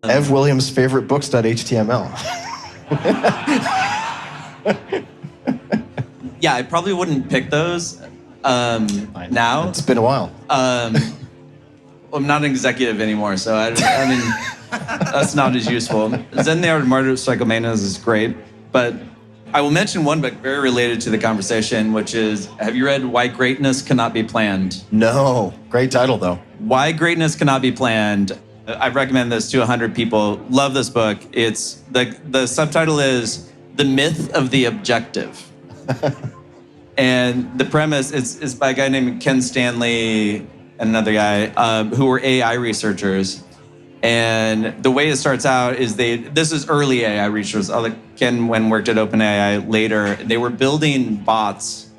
Ev Williams' favorite books.html. Yeah, I probably wouldn't pick those now. It's been a while. I'm not an executive anymore, so I mean, that's not as useful. Zen the Art of Motorcycle Maintenance is great, but I will mention one book very related to the conversation, which is, have you read Why Greatness Cannot Be Planned? No. Great title, though. Why Greatness Cannot Be Planned. I've recommended this to 100 people. Love this book. It's the subtitle is The Myth of the Objective. And the premise is by a guy named Ken Stanley and another guy who were AI researchers. And the way it starts out is this is early AI researchers. Ken, when worked at OpenAI later, they were building bots.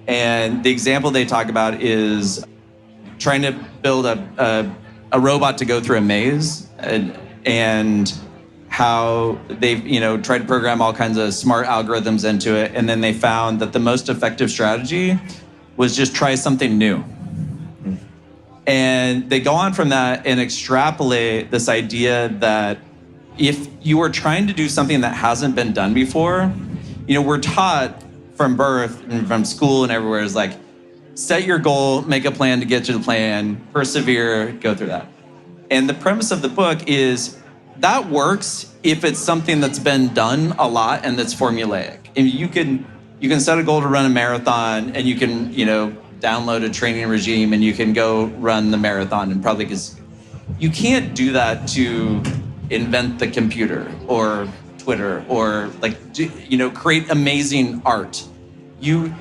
And the example they talk about is trying to build a robot to go through a maze and how they've tried to program all kinds of smart algorithms into it. And then they found that the most effective strategy was just try something new. And they go on from that and extrapolate this idea that if you are trying to do something that hasn't been done before, we're taught from birth and from school and everywhere is like, set your goal, make a plan to get to the plan, persevere, go through that. And the premise of the book is that works if it's something that's been done a lot and that's formulaic. And you can set a goal to run a marathon and you can, download a training regime and you can go run the marathon, and probably because you can't do that to invent the computer or Twitter or create amazing art. You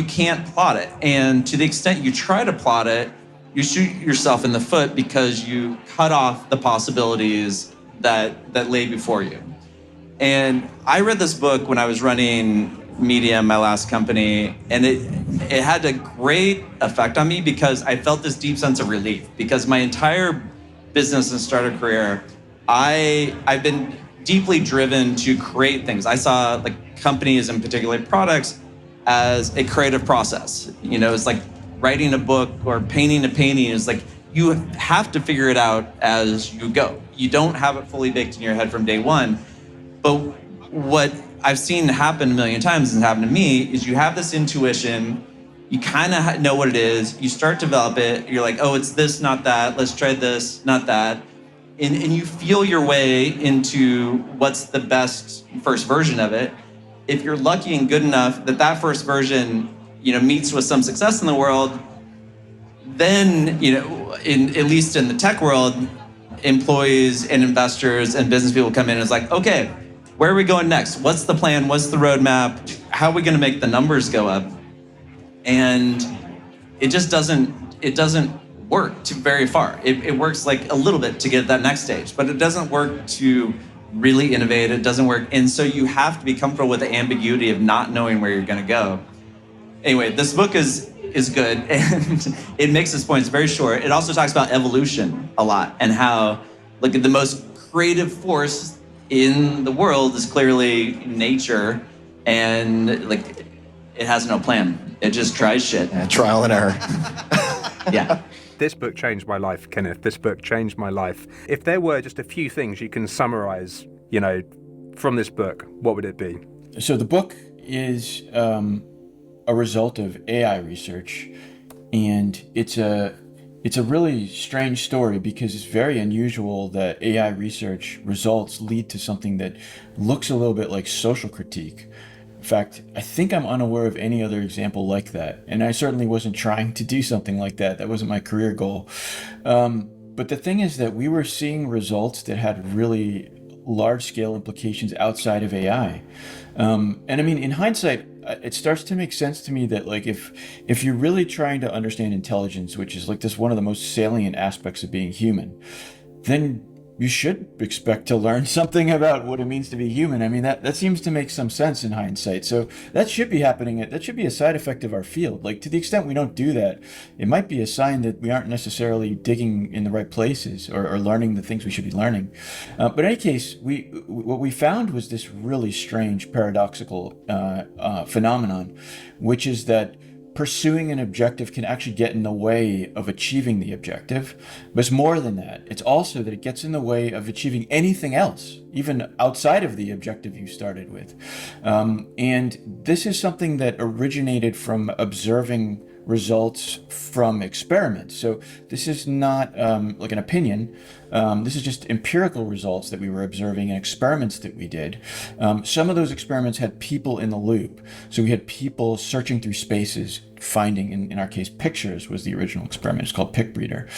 can't plot it. And to the extent you try to plot it, you shoot yourself in the foot because you cut off the possibilities that lay before you. And I read this book when I was running Medium, my last company, and it had a great effect on me because I felt this deep sense of relief, because my entire business and startup career, I've been deeply driven to create things. I saw companies, and particularly products, as a creative process. It's like writing a book or painting a painting. Is like you have to figure it out as you go. You don't have it fully baked in your head from day one. But what I've seen happen a million times, and happened to me, is you have this intuition, you kind of know what it is, you start to develop it, you're like, oh, it's this, not that, let's try this, not that. And you feel your way into what's the best first version of it. If you're lucky and good enough that first version, meets with some success in the world, then, at least in the tech world, employees and investors and business people come in and it's like, okay, where are we going next? What's the plan? What's the roadmap? How are we going to make the numbers go up? And it just doesn't work to very far. It works like a little bit to get that next stage, but it doesn't work to really innovate. It doesn't work. And so you have to be comfortable with the ambiguity of not knowing where you're going to go. Anyway, this book is good, and it makes this point. It's very short. It also talks about evolution a lot, and how the most creative force in the world is clearly nature, and it has no plan. It just tries shit. Yeah, trial and error. Yeah. This book changed my life, Kenneth. This book changed my life. If there were just a few things you can summarize, from this book, what would it be? So the book is a result of AI research, and it's a really strange story because it's very unusual that AI research results lead to something that looks a little bit like social critique. In fact, I think I'm unaware of any other example like that, and I certainly wasn't trying to do something like that. That wasn't my career goal. But the thing is that we were seeing results that had really large-scale implications outside of AI. And I mean, in hindsight, it starts to make sense to me that if you're really trying to understand intelligence, which is this one of the most salient aspects of being human, then you should expect to learn something about what it means to be human. I mean, that seems to make some sense in hindsight. So that should be happening. That should be a side effect of our field. To the extent we don't do that, it might be a sign that we aren't necessarily digging in the right places or learning the things we should be learning. But in any case, what we found was this really strange paradoxical phenomenon, which is that pursuing an objective can actually get in the way of achieving the objective. But it's more than that. It's also that it gets in the way of achieving anything else, even outside of the objective you started with. And this is something that originated from observing results from experiments. So this is not like an opinion. This is just empirical results that we were observing in experiments that we did. Some of those experiments had people in the loop. So we had people searching through spaces, finding, in our case, pictures was the original experiment. It's called PicBreeder.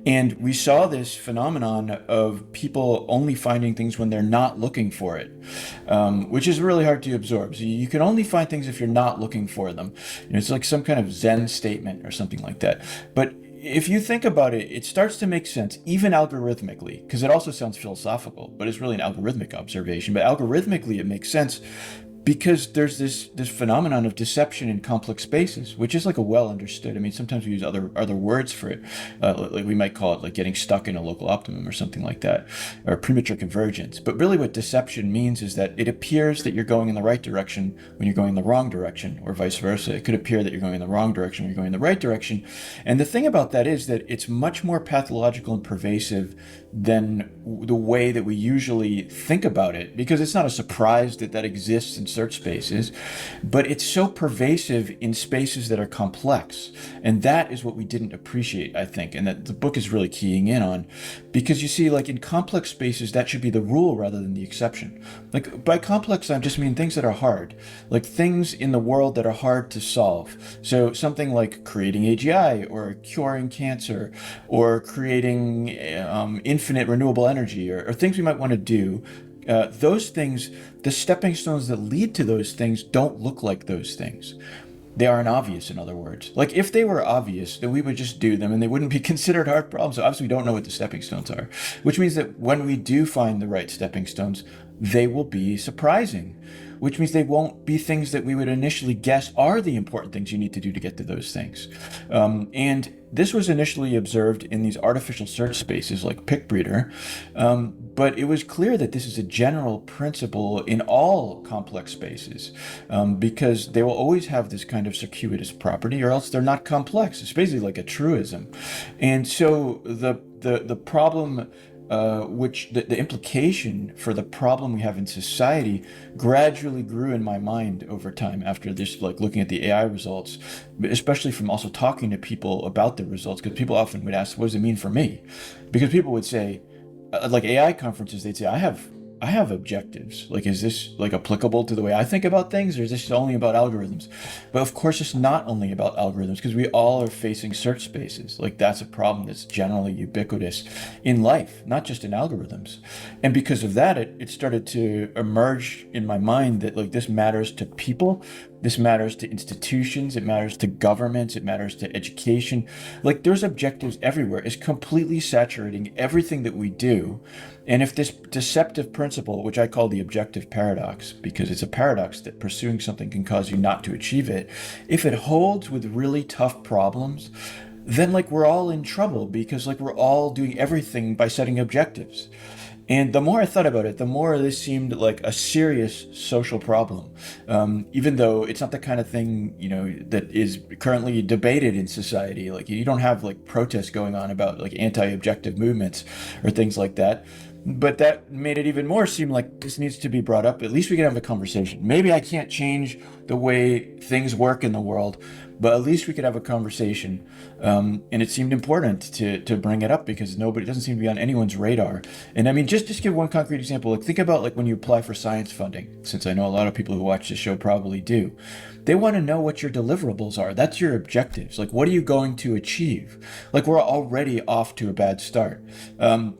And we saw this phenomenon of people only finding things when they're not looking for it, which is really hard to absorb. So you can only find things if you're not looking for them. It's like some kind of Zen statement or something like that. But if you think about it, it starts to make sense, even algorithmically, because it also sounds philosophical, but it's really an algorithmic observation. But algorithmically, it makes sense because there's this phenomenon of deception in complex spaces, which is like a well understood. I mean, sometimes we use other words for it, like we might call it like getting stuck in a local optimum or something like that, or premature convergence. But really, what deception means is that it appears that you're going in the right direction when you're going in the wrong direction, or vice versa. It could appear that you're going in the wrong direction when you're going in the right direction. And the thing about that is that it's much more pathological and pervasive than the way that we usually think about it, because it's not a surprise that that exists in search spaces, but it's so pervasive in spaces that are complex. And that is what we didn't appreciate, I think, and that the book is really keying in on, because you see, like in complex spaces, that should be the rule rather than the exception. Like by complex, I just mean things that are hard, like things in the world that are hard to solve. So something like creating AGI, or curing cancer, or creating infinite renewable energy, or things we might want to do. Those things, the stepping stones that lead to those things don't look like those things. They aren't obvious, in other words. Like if they were obvious, then we would just do them and they wouldn't be considered hard problems. So obviously we don't know what the stepping stones are, which means that when we do find the right stepping stones, they will be surprising, which means they won't be things that we would initially guess are the important things you need to do to get to those things. And this was initially observed in these artificial search spaces like PicBreeder, but it was clear that this is a general principle in all complex spaces, because they will always have this kind of circuitous property, or else they're not complex. It's basically like a truism. And so the problem, which the implication for the problem we have in society gradually grew in my mind over time after this, like looking at the AI results, especially from also talking to people about the results, because people often would ask, what does it mean for me? Because people would say, like AI conferences, they'd say, I have objectives. Like, is this like applicable to the way I think about things, or is this only about algorithms? But of course, it's not only about algorithms, because we all are facing search spaces. Like that's a problem that's generally ubiquitous in life, not just in algorithms. And because of that, it started to emerge in my mind that like this matters to people. This matters to institutions, it matters to governments, it matters to education. Like there's objectives everywhere. It's completely saturating everything that we do. And if this deceptive principle, which I call the objective paradox, because it's a paradox that pursuing something can cause you not to achieve it, if it holds with really tough problems, then like we're all in trouble, because like we're all doing everything by setting objectives. And the more I thought about it, the more this seemed like a serious social problem, even though it's not the kind of thing, that is currently debated in society. Like you don't have like protests going on about like anti-objective movements or things like that. But that made it even more seem like this needs to be brought up. At least we can have a conversation. Maybe I can't change the way things work in the world, but at least we could have a conversation. And it seemed important to bring it up, because it doesn't seem to be on anyone's radar. And I mean, just give one concrete example. Like think about like when you apply for science funding, since I know a lot of people who watch this show probably do. They want to know what your deliverables are. That's your objectives. Like, what are you going to achieve? Like, we're already off to a bad start,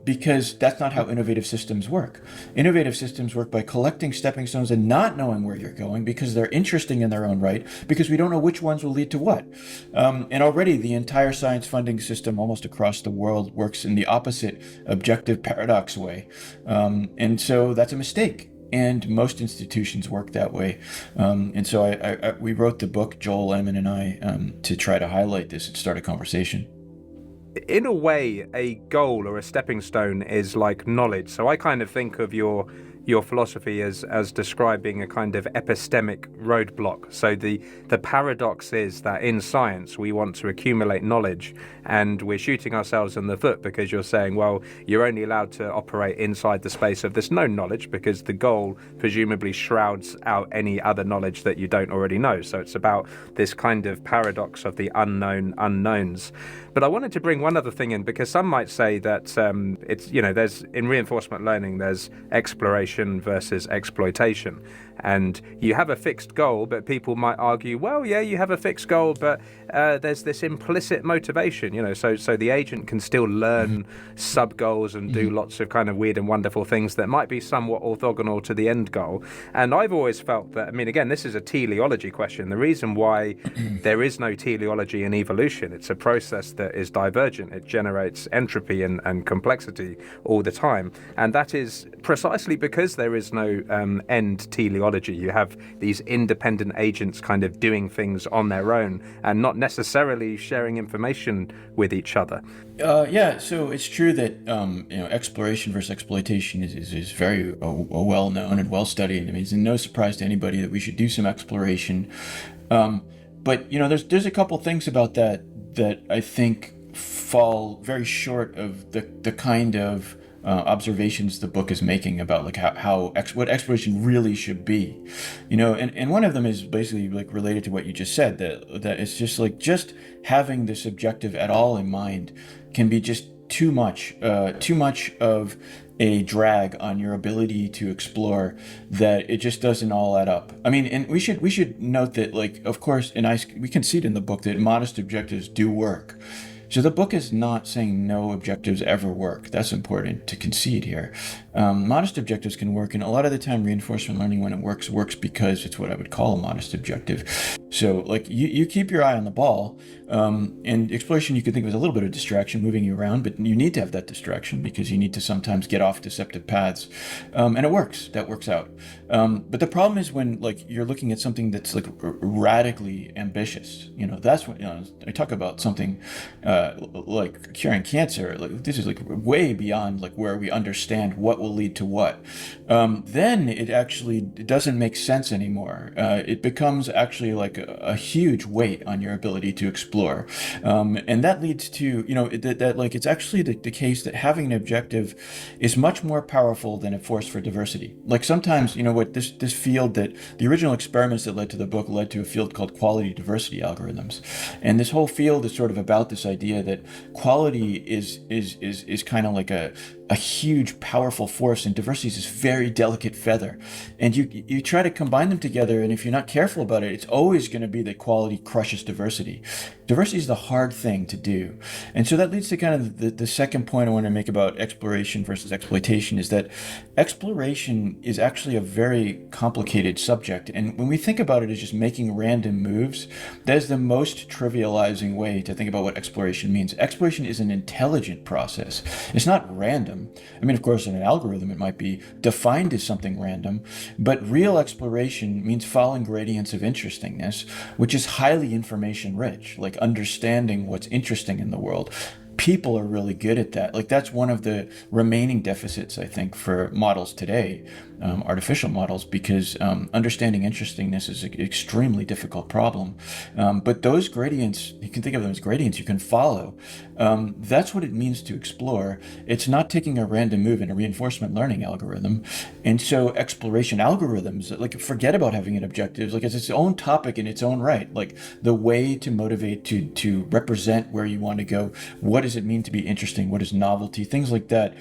because that's not how innovative systems work. Innovative systems work by collecting stepping stones and not knowing where you're going, because they're interesting in their own right, because we don't know which ones will lead to what. And already the entire science funding system almost across the world works in the opposite objective paradox way. And so that's a mistake. And most institutions work that way. And so we wrote the book, Joel Lemon and I, to try to highlight this and start a conversation. In a way, a goal or a stepping stone is like knowledge. So I kind of think of your your philosophy as describing a kind of epistemic roadblock. So the paradox is that in science we want to accumulate knowledge, and we're shooting ourselves in the foot because you're saying, well, you're only allowed to operate inside the space of this known knowledge because the goal presumably shrouds out any other knowledge that you don't already know. So it's about this kind of paradox of the unknown unknowns. But I wanted to bring one other thing in, because some might say that it's, there's in reinforcement learning, there's exploration versus exploitation. And you have a fixed goal, but people might argue, well, yeah, you have a fixed goal, but there's this implicit motivation, so the agent can still learn sub-goals and do lots of kind of weird and wonderful things that might be somewhat orthogonal to the end goal. And I've always felt that, again, this is a teleology question. The reason why there is no teleology in evolution, it's a process that is divergent. It generates entropy and complexity all the time. And that is precisely because there is no end teleology. You have these independent agents kind of doing things on their own and not necessarily sharing information with each other. So it's true that exploration versus exploitation is very well known and well studied. It's no surprise to anybody that we should do some exploration. But there's a couple things about that I think fall very short of the kind of observations the book is making about what exploration really should be, and one of them is basically related to what you just said, that it's just having the subjective at all in mind can be just too much of a drag on your ability to explore, that it just doesn't all add up. And we should note that, of course, and we concede in the book that modest objectives do work. So the book is not saying no objectives ever work. That's important to concede here. Modest objectives can work, and a lot of the time reinforcement learning, when it works because it's what I would call a modest objective. So you keep your eye on the ball, and exploration you could think of as a little bit of distraction, moving you around, but you need to have that distraction because you need to sometimes get off deceptive paths. And it works. That works out. But the problem is when you're looking at something that's radically ambitious. That's what I talk about something like curing cancer. This is way beyond where we understand what will lead to what. Then it actually doesn't make sense anymore. It becomes actually a huge weight on your ability to explore, and that leads to it's actually the case that having an objective is much more powerful than a force for diversity. Sometimes what this field, that the original experiments that led to the book led to a field called quality diversity algorithms, and this whole field is sort of about this idea that quality is kind of like a huge powerful force, and diversity is this very delicate feather, and you try to combine them together, and if you're not careful about it, it's always going to be that quality crushes diversity. Diversity is the hard thing to do. And so that leads to kind of the second point I want to make about exploration versus exploitation, is that exploration is actually a very complicated subject. And when we think about it as just making random moves, that is the most trivializing way to think about what exploration means. Exploration is an intelligent process. It's not random. Of course, in an algorithm, it might be defined as something random, but real exploration means following gradients of interestingness, which is highly information rich, understanding what's interesting in the world. People are really good at that. That's one of the remaining deficits, I think, for models today, artificial models, because understanding interestingness is an extremely difficult problem. But those gradients, you can think of them as gradients you can follow. That's what it means to explore. It's not taking a random move in a reinforcement learning algorithm. And so exploration algorithms, forget about having an objective. It's its own topic in its own right. The way to motivate, to represent where you want to go. What does it mean to be interesting? What is novelty? Things like that.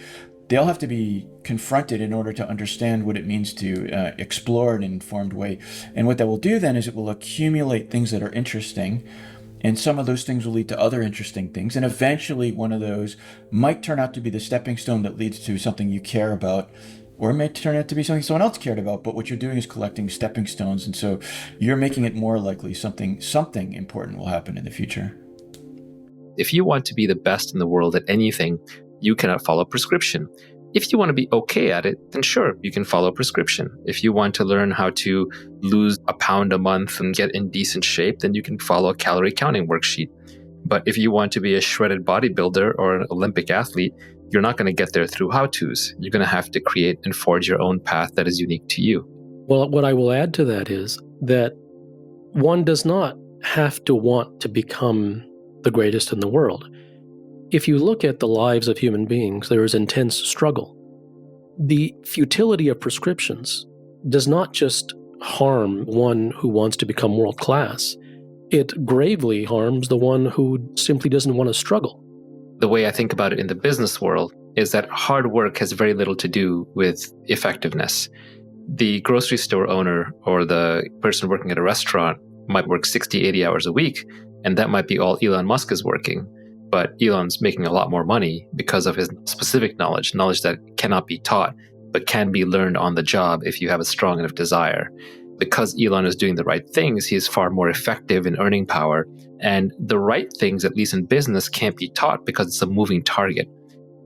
They'll have to be confronted in order to understand what it means to explore in an informed way. And what that will do then is it will accumulate things that are interesting, and some of those things will lead to other interesting things. And eventually one of those might turn out to be the stepping stone that leads to something you care about, or it may turn out to be something someone else cared about, but what you're doing is collecting stepping stones. And so you're making it more likely something important will happen in the future. If you want to be the best in the world at anything, you cannot follow prescription. If you want to be okay at it, then sure, you can follow prescription. If you want to learn how to lose a pound a month and get in decent shape, then you can follow a calorie counting worksheet. But if you want to be a shredded bodybuilder or an Olympic athlete, you're not going to get there through how-tos. You're going to have to create and forge your own path that is unique to you. Well, what I will add to that is that one does not have to want to become the greatest in the world. If you look at the lives of human beings, there is intense struggle. The futility of prescriptions does not just harm one who wants to become world class. It gravely harms the one who simply doesn't want to struggle. The way I think about it in the business world is that hard work has very little to do with effectiveness. The grocery store owner or the person working at a restaurant might work 60, 80 hours a week, and that might be all Elon Musk is working. But Elon's making a lot more money because of his specific knowledge that cannot be taught, but can be learned on the job if you have a strong enough desire. Because Elon is doing the right things, he is far more effective in earning power. And the right things, at least in business, can't be taught because it's a moving target.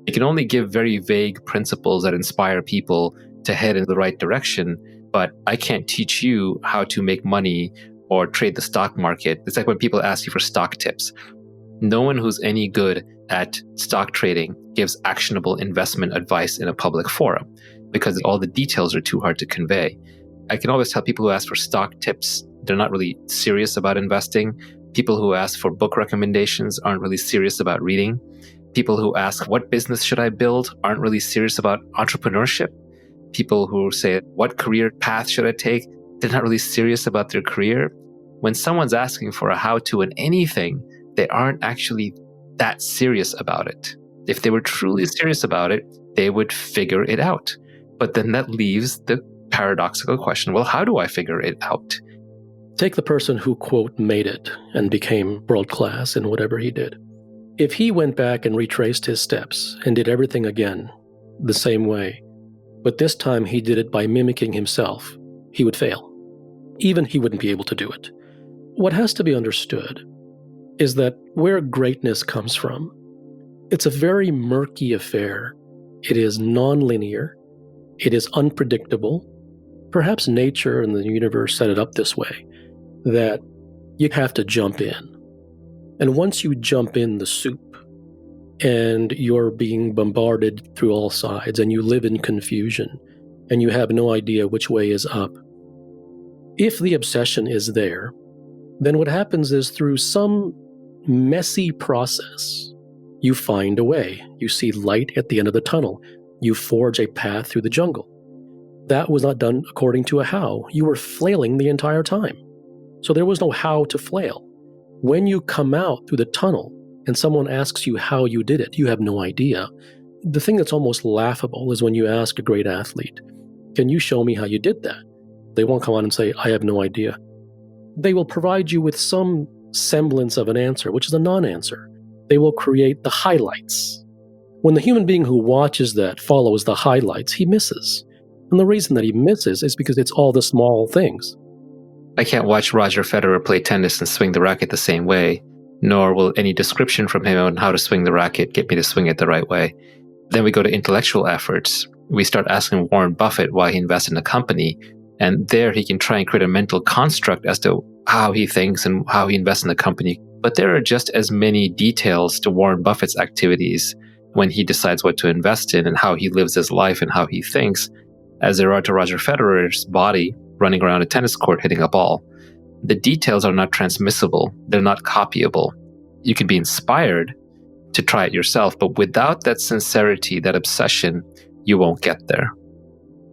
You can only give very vague principles that inspire people to head in the right direction, but I can't teach you how to make money or trade the stock market. It's like when people ask you for stock tips. No one who's any good at stock trading gives actionable investment advice in a public forum because all the details are too hard to convey. I can always tell people who ask for stock tips, they're not really serious about investing. People who ask for book recommendations aren't really serious about reading. People who ask, what business should I build, aren't really serious about entrepreneurship. People who say, what career path should I take, they're not really serious about their career. When someone's asking for a how-to in anything, they aren't actually that serious about it. If they were truly serious about it, they would figure it out. But then that leaves the paradoxical question, well, how do I figure it out? Take the person who, quote, made it and became world class in whatever he did. If he went back and retraced his steps and did everything again the same way, but this time he did it by mimicking himself, he would fail. Even he wouldn't be able to do it. What has to be understood is that where greatness comes from, it's a very murky affair. It is nonlinear. It is unpredictable. Perhaps nature and the universe set it up this way, that you have to jump in. And once you jump in the soup, and you're being bombarded through all sides, and you live in confusion, and you have no idea which way is up, if the obsession is there, then what happens is through some messy process, you find a way. You see light at the end of the tunnel. You forge a path through the jungle. That was not done according to a how. You were flailing the entire time. So there was no how to flail. When you come out through the tunnel and someone asks you how you did it, you have no idea. The thing that's almost laughable is when you ask a great athlete, can you show me how you did that? They won't come on and say, I have no idea. They will provide you with some semblance of an answer, which is a non-answer. They will create the highlights. When the human being who watches that follows the highlights, he misses. And the reason that he misses is because it's all the small things. I can't watch Roger Federer play tennis and swing the racket the same way, nor will any description from him on how to swing the racket get me to swing it the right way. Then we go to intellectual efforts. We start asking Warren Buffett why he invested in a company, and there he can try and create a mental construct as to how he thinks and how he invests in the company. But there are just as many details to Warren Buffett's activities when he decides what to invest in and how he lives his life and how he thinks, as there are to Roger Federer's body running around a tennis court hitting a ball. The details are not transmissible. They're not copyable. You can be inspired to try it yourself, but without that sincerity, that obsession, you won't get there.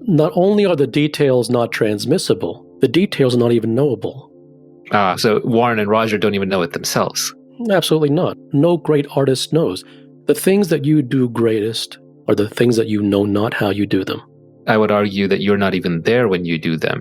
Not only are the details not transmissible, the details are not even knowable. So Warren and Roger don't even know it themselves. Absolutely not. No great artist knows. The things that you do greatest are the things that you know not how you do them. I would argue that you're not even there when you do them.